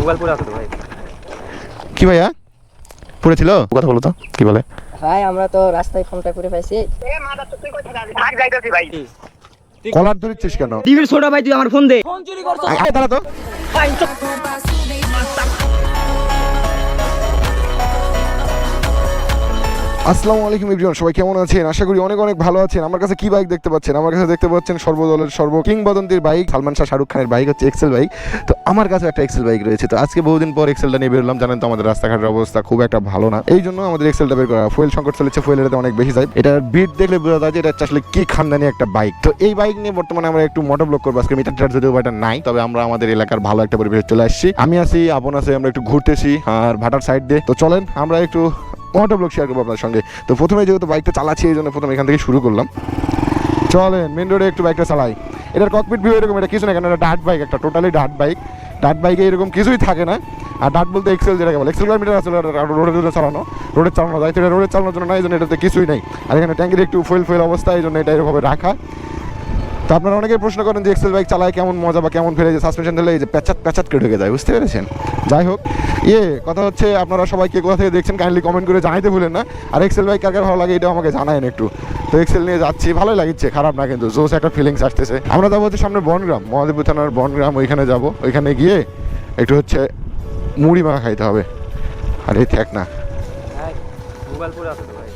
Mobile পড়ে আছে তো ভাই। কি ভাইয়া পড়েছিল? কথা বলো তো, কি বলে? ভাই আমরা তো রাস্তায় ফোনটা করে পাইছি। কলার ধরেছিস কেন? টিভির ছোট ভাই তুই আমার ফোন দে। ফোন চুরি করছ। দাঁড়া তো। আসসালামু আলাইকুম এভরিওয়ান, সবাই কেমন আছেন? আশা করি অনেক অনেক ভালো আছেন। আমার কাছে কি বাইক দেখতে পাচ্ছেন? আমার কাছে দেখতে পাচ্ছেন সর্বদলের কিংবদন্তির বাইক, সালমান শাহ শাহরুখ খানের বাইক হচ্ছে এক্সেল বাইক। তো আমার কাছে একটা এক্সেল বাইক রয়েছে। তো আজকে বহুদিন পর এক্সেলটা নিয়ে বেরোলাম। জানেন তো আমাদের রাস্তাঘাটের অবস্থা খুব একটা ভালো না, এই জন্য আমাদের এক্সেলটা বের করা। ফুয়েল সংকট চলেছে, ফুয়েল রেটে অনেক বেশি যায়। এটার বিট দেখলে বোঝা যায় যে এটা আসলে কি খানদানি একটা বাইক। তো এই বাইক নিয়ে বর্তমানে আমরা একটু মোটর ব্লগ করবো আজকে। মিটার যদিও এটা নাই, তবে আমরা আমাদের এলাকার ভালো একটা পরিবেশে চলে আসছি। আমি আছি, আপন আছে, আমরা একটু ঘুরতেছি আর ভাটার সাইড দিয়ে। তো চলেন আমরা একটু মোটর ব্লগ শেয়ার করবো আপনার সঙ্গে। তো প্রথমে যেহেতু বাইকটা চালাচ্ছি এই জন্য প্রথমে এখান থেকে শুরু করলাম। চলেন মেন রোডে একটু বাইকটা চালাই। এটার ককপিট ভিউ এরকম, এটা কিছু না, কেন এটা ডার্ট বাইক, একটা টোটালি ডার্ট বাইক। ডার্ট বাইকে এরকম কিছুই থাকে না। আর ডার্ট বলতে এক্সেল যেটাকে বলে, এক্সেল মিটার আসলে রোডে চালানো যায়। তো এটা রোডে চালানোর জন্য না, এই জন্য এটাতে কিছুই নেই। আর এখানে ট্যাঙ্কির একটু ফুয়েল অবস্থা, এই জন্য এটা এরকমভাবে রাখা। তো আপনারা অনেকেই প্রশ্ন করেন যে এক্সেল বাইক চালায় কেমন মজা বা কেমন ফেলে, যে সাসপেনশন দিলে এই যে প্যাচাত করে ঢুকে যায়, বুঝতে পেরেছেন? যাই হোক, কথা হচ্ছে আপনারা সবাই কে কোথা থেকে দেখছেন কাইন্ডলি কমেন্ট করে জানাইতে ভুলেন না। আর এক্সেল বাইক কার ভালো লাগে এটাও আমাকে জানায়েন একটু। তো এক্সেল নিয়ে যাচ্ছি, ভালোই লাগছে, খারাপ না, কিন্তু জোস একটা ফিলিংস আসতেছে। আমরা যাবো হচ্ছে সামনে বনগ্রাম, মহাদেবপুর থানার বনগ্রাম, ওইখানে যাব। ওইখানে গিয়ে একটু হচ্ছে মুড়ি মাখা খাইতে হবে। আর এই থাক না, মোবাইল পড়ে আছে তো ভাই।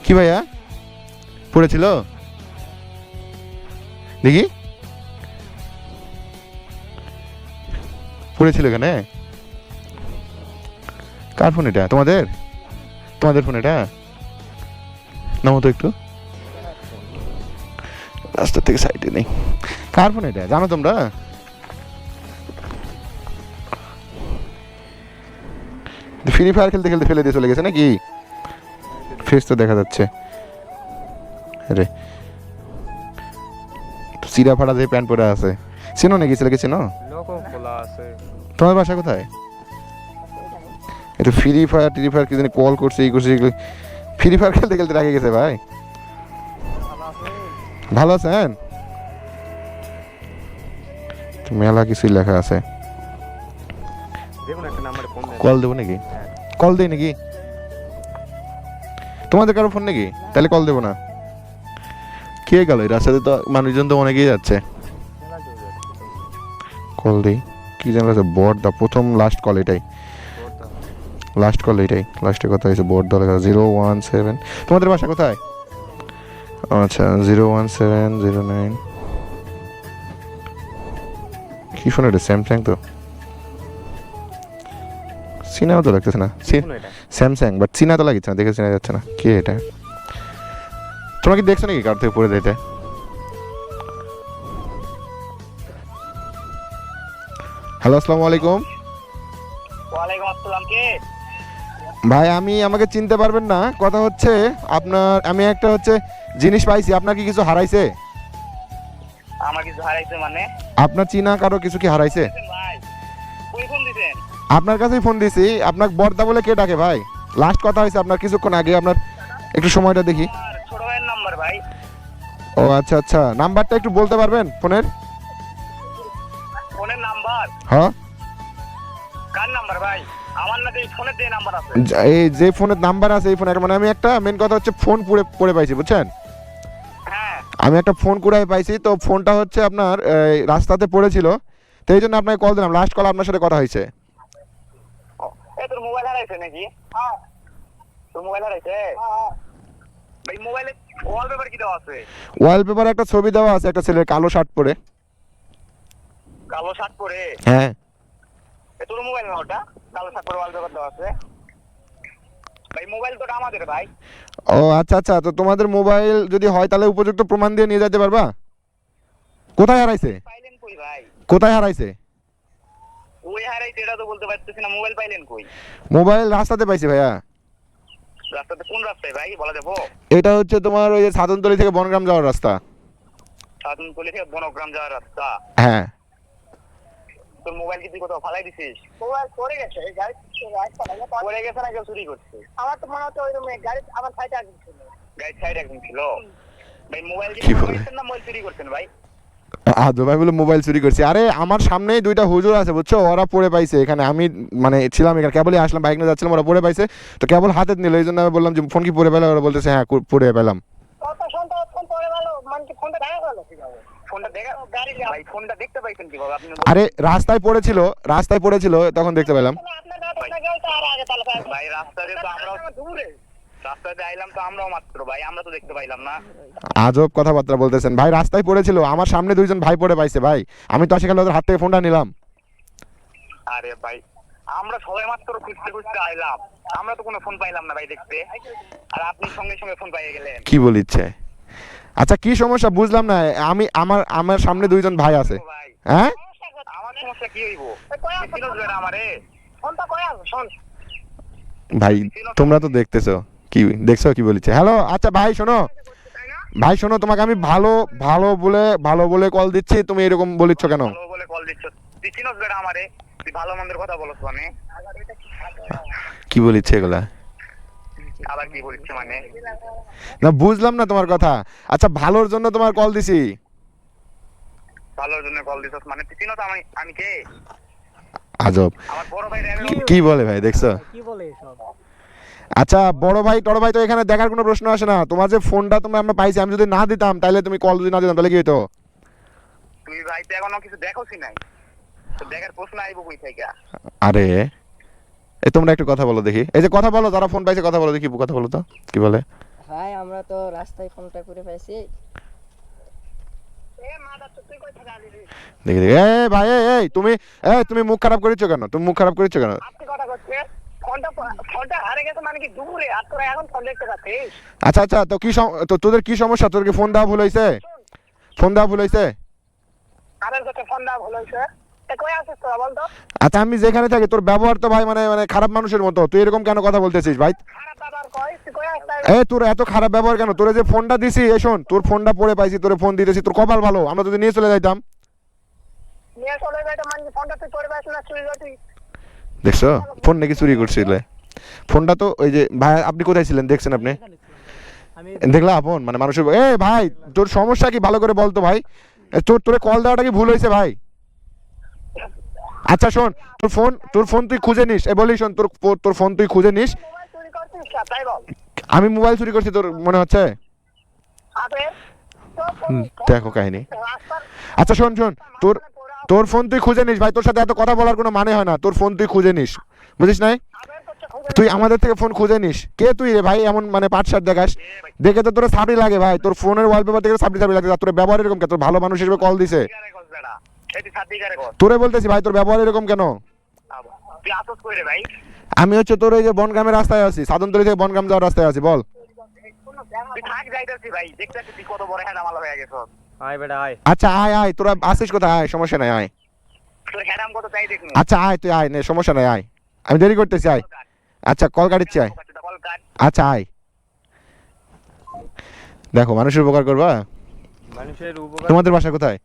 কি ভাইয়া পড়েছিল? দেখি পড়েছিল এখানে। কার ফোন এটা? তোমাদের ফোন এটা? নামো তো একটু, রাস্তা থেকে সাইডে নেই। কার ফোন এটা জানো তোমরা? ফ্রি ফায়ার খেলতে খেলতে ফেলে দিয়ে চলে গেছে নাকি? ফেস তো দেখা যাচ্ছে। আরে চিরা ফাড়া যে প্যান্ট পরে আছে, চেনো নাকি? ছেলেকে চেনো? তোমার বাসা কোথায়? একটু ফ্রি ফায়ার কি জানি কল করছে, এই করছে, ফ্রি ফায়ার খেলতে খেলতে রাখে গেছে ভাই। ভালো আছেন? মেলা কিছুই লেখা আছে। কল দেবো নাকি? কল দেই নাকি? তোমাদের কারো ফোন নাকি? তাহলে কল দেবো না। কে গেল? এই রাস্তাতে তো মানুষজন তো অনেকেই যাচ্ছে। কল দিই, কি জানা আছে, বড়দা প্রথম লাস্ট কল এটাই, লাস্টে কথা হয়েছে বড়দা লেখা 017। তোমাদের বাসা কোথায়? আচ্ছা 01709। কি ফোন এটা? স্যামসাং তো, চিনাও তো লাগতেছে না। স্যামসাং, বাট চিনা তো লাগছে না, দেখে চেনা যাচ্ছে না। কে এটা? তোমরা কি দেখছো নাকি কার থেকে পড়ে দিতে? হ্যালো, আসসালামু আলাইকুম। ওয়ালাইকুম আসসালাম। কে ভাই আমাকে চিনতে পারবেন না। কথা হচ্ছে আপনার, আমি একটা হচ্ছে জিনিস পাইছি। আপনার কি কিছু হারাইছে? আমার কিছু হারাইছে মানে? আপনার চিনা কারো কিছু কি হারাইছে? ভাই কই ফোন দিবেন? আপনার কাছেই ফোন দিছি। আপনার বর্দা বলে কে ডাকে ভাই? লাস্ট কথা হয়েছে আপনার কিছুক্ষণ আগে। আপনার একটু সময়টা দেখি। আমার ছোট ভাইয়ের নাম্বার ভাই। ও আচ্ছা, নাম্বারটা একটু বলতে পারবেন ফোনের? ফোনের নাম্বার? হ্যাঁ। কার নাম্বার ভাই? আমার না, এই ফোনের যে নাম্বার আছে, এই যে ফোনের নাম্বার আছে এই ফোনের, মানে আমি একটা মেন কথা হচ্ছে ফোন পড়ে পাইছি, বুঝছেন? হ্যাঁ আমি একটা ফোন কুড়াই পাইছি। তো ফোনটা হচ্ছে আপনার রাস্তাতে পড়েছিল, তো এই জন্য আপনাকে কল দিলাম। লাস্ট কল আপনার সাথে কথা হয়েছে। এই তোর মোবাইল হারাইছে নাকি? হ্যাঁ তোর মোবাইল হারাইছে? ভাই মোবাইলে ওয়ালপেপার কি দেওয়া আছে? ওয়ালপেপারে একটা ছবি দেওয়া আছে একটা ছেলের কালো শার্ট পরে। কালো শার্ট পরে? হ্যাঁ। তোর মোবাইল না ওটা? কালো শার্ট পরে ওয়ালপেপার দেওয়া আছে? ভাই মোবাইল তো আমাদের ভাই। ও আচ্ছা, তো তোমাদের মোবাইল যদি হয় তাহলে উপযুক্ত প্রমাণ দিয়ে নিয়ে যেতে পারবা? কোথায় হারাইছে? পাইলেন কই ভাই? কোথায় হারাইছে? ওই হারাইছে এটা তো বলতে পারতেছি না। মোবাইল পাইলেন কই? মোবাইল রাস্তাতে পাইছি ভাইয়া। রাস্তাতে? কোন রাস্তায় ভাই বলা যাবো? এটা হচ্ছে তোমার ওই যে সাধনতলি থেকে বনগ্রাম যাওয়ার রাস্তা। সাধনতলি থেকে বনগ্রাম যাওয়ার রাস্তা? হ্যাঁ। তোর মোবাইল কি তুই কোথাও ফালাই দিছিস? মোবাইল পড়ে গেছে, গাড়ি পড়ে গেছে না কেউ চুরি করছে? আমার তো মনে হচ্ছে ওই রুমে গাড়ি আমার সাইডে একজন ছিল। গাড়ির সাইডে একজন ছিল? ভাই মোবাইল কি পাইছেন না মোবাইল চুরি করছেন ভাই? আদো ভাই বলে মোবাইল চুরি করছি। আরে আমার সামনেই দুইটা হুজুর আছে বুঝছো, ওরা পড়ে পাইছে এখানে, আমি মানে ছিলাম এখানে কেবলই আসলাম, বাইক নিয়ে যাচ্ছিলাম, ওরা পড়ে পাইছে তো কেবল হাতে নিল, এই জন্য আমি বললাম যে ফোন কি পড়ে পেলাম, ওরা বলতেছে হ্যাঁ পড়ে পেলাম। ফোনটা দেখতে পাইছেন কিভাবে আপনি? আরে রাস্তায় পড়েছিল তখন দেখতে পেলাম। ভাই রাস্তায় তো আমরাও রাস্তাতে আইলাম তো আমরাও মাত্র ভাই, আমরা তো দেখতে পাইলাম না। আজব কথাবার্তা বলতেছেন ভাই, রাস্তায় পড়েছিল, আমার সামনে দুইজন ভাই পড়ে পাইছে ভাই, আমি তো সেখানে ওদের হাত থেকে ফোনটা নিলাম। আরে ভাই আমরা সবাই মাত্র খুঁজতে আইলাম, আমরা তো কোনো ফোন পাইলাম না ভাই দেখতে, আর আপনি সঙ্গে সঙ্গে ফোন পাইয়ে গেলেন। কি বলিচ্ছে? আচ্ছা কি সমস্যা বুঝলাম না, আমি আমার সামনে দুইজন ভাই আছে। ভাই হ্যাঁ আমার সমস্যা কি হইব? আমারে ফোনটা কই আছে শুন ভাই, তোমরা তো দেখতেছো, কি দেখছো কি বলিচ্ছে? হ্যালো আচ্ছা ভাই শোনো, ভাই শোনো, তোমাকে আমি ভালো বলে কল দিচ্ছি, তুমি এরকম বলিচ্ছ কেন? ভালো বলে কল দিচ্ছ? তুই চিনোস বেটা আমারে? তুই ভালো মন্দের কথা বলছ মানে? কি বলিচ্ছে এগুলা? আবার কি বলছিস মানে? না বুঝলাম না তোমার কথা। আচ্ছা ভালোর জন্য তোমার কল দিছি। ভালোর জন্য কল দিছস মানে? তুই চিনোস আমি কে? আজব আমার বড় ভাই কি বলে ভাই, দেখছো? কি বলে এসব? আচ্ছা বড় ভাই টড় ভাই তো এখানে দেখার কোনো প্রশ্ন আসে না, তোমার যে ফোনটা আমরা পাইছি, আমি যদি না দিতাম তাহলে তুমি কল যদি না দিতাম তাহলে কি হতো? তুই ভাই তো এখনো কিছু দেখোসই নাই, তো দেখার প্রশ্ন আইবো কই থেকে? আরে এই তোমরা একটু কথা বলো দেখি, এই যে কথা বলো, যারা ফোন পাইছে কথা বলো দেখি, কথা বলো তো কি বলে। ভাই আমরা তো রাস্তায় ফোনটা করে পাইছি। দেখি দেখি ভাই তুমি মুখ খারাপ করেছো কেন? তুমি মুখ খারাপ করেছো কেন? আপনি কথা করছে ফোনটা হারে গেছে মানে কি দূরে, আর তোরা এখন ফোন দেখতে পাচ্ছিস? আচ্ছা তো কি তো তোদের কি সমস্যা? তোর কি ফোন দেওয়া ভুল হয়েছে? কারের কাছে ফোন দেওয়া ভুল হয়েছে? কই আছিস তোরা বল তো? আচ্ছা আমি যেখানে থাকি, তোর ব্যবহার তো ভাই মানে খারাপ মানুষের মতো, তুই এরকম কেন কথা বলতেছিস ভাই? খারাপ বাবার কই তুই কই আসছিস? তোর এত খারাপ ব্যবহার কেন? তোরে যে ফোনটা দিছি, শোন তোর ফোনটা পড়ে পাইছি, তোরে ফোন দিতেছি, তোর কপাল ভালো, আমরা যদি নিয়ে চলে যাইতাম। নিয়ে চলে যাইতো মানে ফোনটা তুই করে পাইছিস না চুরি করতি? দেখছো ফোন নাকি চুরি করছিলে? ফোনটা তো ওই যে ভাই, আপনি কোথায় ছিলেন দেখছেন আপনি? দেখলা আপন মানে মানুষের ভাই তোর সমস্যা কি ভালো করে বলতো ভাই, তোরে কল দেওয়াটা কি ভুল হয়েছে ভাই? আচ্ছা শোন, তোর ফোন তুই খুঁজে নিস, বলি শোন, তোর ফোন তুই খুঁজে নিস। মোবাইল চুরি করছিস না তাই বল? আমি মোবাইল চুরি করছি তোর মনে হচ্ছে? আবে দেখো কাহিনী। আচ্ছা শোন তোর ফোন তুই খুঁজে নিস ভাই, তোর সাথে এত কথা বলার কোনো মানে হয় না, তোর ফোন তুই খুঁজে নিস, বুঝিস নাই? তুই আমাদের থেকে ফোন খুঁজে নিস। কে তুই রে ভাই এমন মানে পাটসাট দেখাস? দেখে তো তোর সাবরি লাগে ভাই, তোর ফোনের ওয়ালপেপার দেখে সাবরি লাগে, তোর ব্যবহার এরকম কেন? তোর ভালো মানুষ হিসেবে কল দিছে, তোরে বলতেছি ভাই তোর ব্যবহার এরকম কেন? তুই আসস কই রে ভাই? আমি হচ্ছে তোর এই যে বনগ্রামের রাস্তায় আছি, সাধনতলি থেকে বনগ্রাম যাওয়ার রাস্তায় আছি, বল। তুই থাক যাইতাছি ভাই, দেখতেছি তুই কত বড় হ্যাঁ মাল হয়ে গেছস। আয় বেটা আয়। আচ্ছা আয় তোরা আসিস কোথায়? আয় সমস্যা নাই আয়। তোর হ্যাঁ কত চাই দেখুন। আচ্ছা আয় তুই আয়, নে সমস্যা নাই আয়, আমি দেরি করতেছি আয়। আচ্ছা কল কাটিচ্ছি আয়। আচ্ছা আয়, দেখো মানুষের উপকার করবা। মানুষের উপকার। তোমাদের বাসা কোথায়?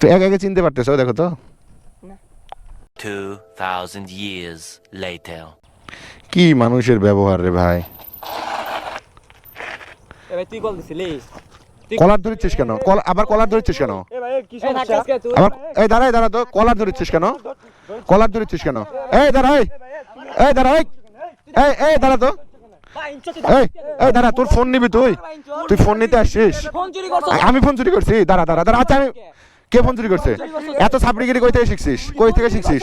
তো একে চিনতে পারতেছো? দেখো তো 2000 years later. কি মানুষের ব্যবহার রে ভাই। এ ভাই তুই কল দিছিলি? কলার ধরেছিস কেন? আবার কলার ধরেছিস কেন? এ ভাই কি সমস্যা? আবার দাঁড়া তো, কলার ধরেছিস কেন? কলার ধরেছিস কেন? দাঁড়া দাঁড়া তো, দাঁড়া, তোর ফোন নিবি? তুই ফোন নিতে আসছিস? ফোন চুরি করছ? আমি ফোন চুরি করছি? দাঁড়া আচ্ছা আমি, কে ফোন চুরি করছে? এত সাবরিগিরি কই থেকে শিখছিস?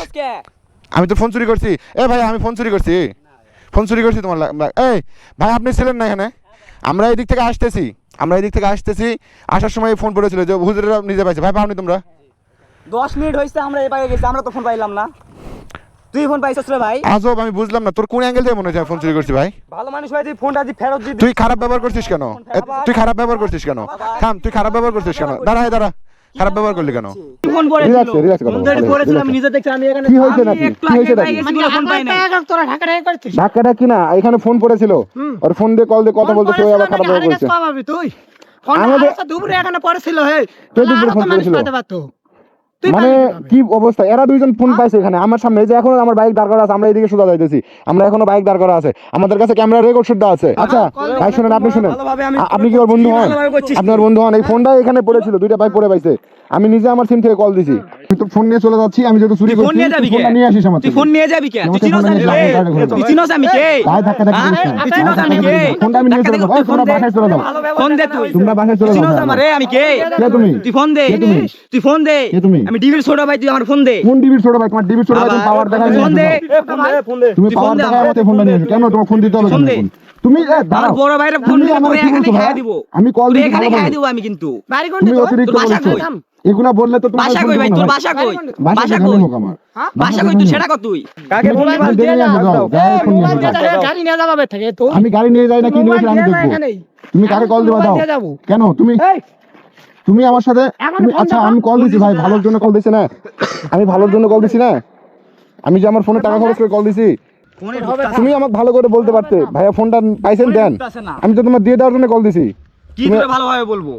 আমি তো ফোন চুরি করছি? ভাই আমি ফোন চুরি করছি তোমার ভাই আপনি ছিলেন না এখানে? আমরা এই দিক থেকে আসতেছি, আসার সময় ফোন পড়েছিল যে হুজুরেরা নিজে পাইছে। ভাই পাওনি তোমরা? 10 মিনিট হইছে আমরা এই পায়ে গেছি, আমরা তো ফোন পাইলাম না। তুই ফোন পাইছস রে ভাই? আজব, আমি বুঝলাম না তোর কোন অ্যাঙ্গেল থেকে মনে হচ্ছে ফোন চুরি করছি ভাই? ভালো মানুষ ভাই, তুই ফোনটা দি ফেরত দিবি। তুই খারাপ ব্যবহার করছিস কেন? তুই খারাপ ব্যবহার করছিস কেন? থাম, তুই খারাপ ব্যবহার করছিস কেন? দাঁড়া খারাপ ব্যবহার করলি কেন? ফোন পড়েছিল, ফোন ধরে পড়েছিল, আমি নিজে দেখছি। আমি এখানে কি হইছে নাকি? একটু আগে পাই গেছি, ফোন পাই না। তোরা ঢাকা ঢাকা করছিস? ধাক্কাটা কি না, এখানে ফোন পড়েছিল, আর ফোন দিয়ে কল দিয়ে কথা বলতে তুই আবার খারাপ ব্যবহার করছিস। পাবি তুই ফোন আমাদের আসা দুপুরে এখানে পড়েছিল। হে তুই দুপুরে ফোন করেছিল? তুই মানে কি অবস্থা, এরা দুইজন ফোন পাইছে এখানে আমার সামনে, এই যে এখনো আমার বাইক দাঁড় করা আছে, আমরা এইদিকে সোজা যাইতেছি, আমরা এখনো বাইক দাঁড় করা আছে, আমাদের কাছে ক্যামেরা রেকর্ড শুদ্ধ আছে। আচ্ছা ভাই শুনেন, আপনি শুনেন, আপনি কি ওর বন্ধু হন? আপনার বন্ধু হন? এই ফোনটা এখানে পড়েছিল, দুইটা ভাই পড়ে পাইছে, আমি নিজে আমার সিম থেকে কল দিছি, আমি তো ফোন নিয়ে চলে যাচ্ছি, আমি যেহেতু চুরি করছি ফোনটা নিয়ে আসিস আমার, তুই ফোন নিয়ে যাবি কে? তুই চিনোস আমি কে? তুই চিনোস আমি কে? ভাই ধাক্কা ধাক্কি করিস না। তুই চিনোস আমি কে? ফোনটা আমি নিয়ে চলে যাবো, তোমরা বাসায় চলে যাও, ফোন দে তুই। তোমরা বাসায় চলে যাও। চিনোস আমারে আমি কে? কে তুমি? তুই ফোন দে। কে তুমি? তুই ফোন দে। কে তুমি? আমি ডিবির ছোট ভাই, তুই আমার ফোন দে। কোন ডিবির ছোট ভাই? তোমার ডিবির ছোট ভাই, তুমি পাওয়ার দেখায় ফোন দে। তুমি তুই ফোন পাওয়ার দে দেখায় আমার। আমাকে ফোনটা নিয়ে আসো, কেন তোমার ফোন দিতে হবে? ফোন কেন দে। ফোন? তুমি আমার দাঁড়াও, বড় ভাইয়ের ফোন তুমি আমাকে কি এখানে বলছো খাইয়া ভাই? দিব। আমি কল তুই দিছি, এখানে ভালো খাইয়া ভাবে। দিব আমি কিন্তু। বাড়ি কোন তুমি অতিরিক্ত তোর বাসা বলছো, কই? এগুলা বললে তো তোমার বাসা ফোন কই দেবো ভাই? না তোর ভাই। বাসা কই? বাসা বাসা যেখানে কই? হোক আমার, বাসা কই? তুই সেটা কর তুই। কাকে ফোন দিবা? দেখে নিয়ে আসো, যাও, যাও, ফোন নিয়ে আসো, যাও। গাড়ি নিয়ে যাবে থাকে তো আমি গাড়ি নিয়ে যাই না কি নিয়ে আসি আমি দেখবো। তুমি কাকে কল দিবা? দাও। কেন তুমি তুমি আমার সাথে আচ্ছা আমি কল দিছি ভাই, ভালোর জন্য কল দিছি না, আমি ভালোর জন্য কল দিছি না, আমি যে আমার ফোনে টাকা খরচ করে কল দিছি, ফোনে ঢুকতাছে তুমি আমাকে ভালো করে বলতে পারতে ভাইয়া ফোনটা পাইছেন দেন, না। আমি তো তোমার দিয়ে দেওয়ার জন্য কল দিছি, কি করে ভালোভাবে বলবো?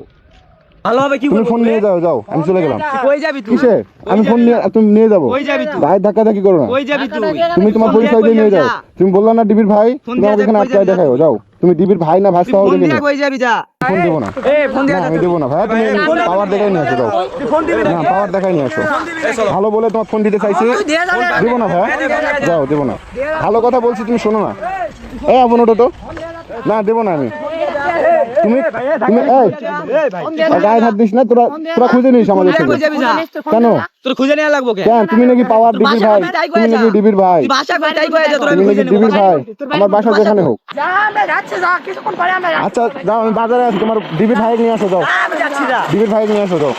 ভালোভাবে কি তুমি বলবো? ফোন নিয়ে যাও, যাও, আমি চলে গেলাম। তুই কই যাবি তুই? কিসে? আমি ফোন নিয়ে তুমি নিয়ে যাবো, কই যাবি তুই? ভাই ধাক্কা ধাক্কি করো না, কই যাবি তুই? তুমি তোমার ফোন পরিচয় দিয়ে দিয়ে নিয়ে কই যাও, যাবি? তুমি বললা না ডিবির ভাই, ফোন তুমি দিয়ে আমাকে এখানে কই আটকায় যাবি? দেখাও, যাও, তুমি ডিবির ভাই না তুই ভাস্তা হবে ফোন কিনা? দিয়ে কই যাবি যা? ফোন দেবো না, এই ফোন দিয়ে না যা আমি তুই। দেবো না ভাইয়া, তুমি পাওয়ার দেখাই নিয়ে আসো, যাও, তুই ফোন দিবি না নাকি? পাওয়ার দেখাই নিয়ে আসো, ভালো বলে তোমার ফোন দিতে চাইছি, তুই দিয়ে যাবে। দেবো না ভাই, যাও, দেবো না, ভালো কথা বলছি তুমি শোনো না, এই আপন ওটা তো না, দেবো না আমি, তুমি তুমি এই গায়ে হাত দিস না, তোরা তোরা খুঁজে নিস আমাদের তুই কই থেকে। যাবি যা? কেন তোর খুঁজে নেওয়া লাগবো কে? কেন তুমি নাকি পাওয়ার তোর ডিবির বাসা ভাই, কই তাই তুমি কই যা? নাকি ডিবির ভাই, তুই বাসা কই তাই কই যা? তোর আমি তুমি খুঁজে নাকি নেব। ডিবির ভাই, আমার বাসা যেখানে হোক। যা আমরা যাচ্ছি, যা কিছুক্ষণ পরে আমরা আচ্ছা যাও, আমি বাজারে আছি, তোমার ডিবির ভাই নিয়ে আসো, যাও, আমি যাচ্ছি যা। ডিবির ভাই নিয়ে আসো, যাও।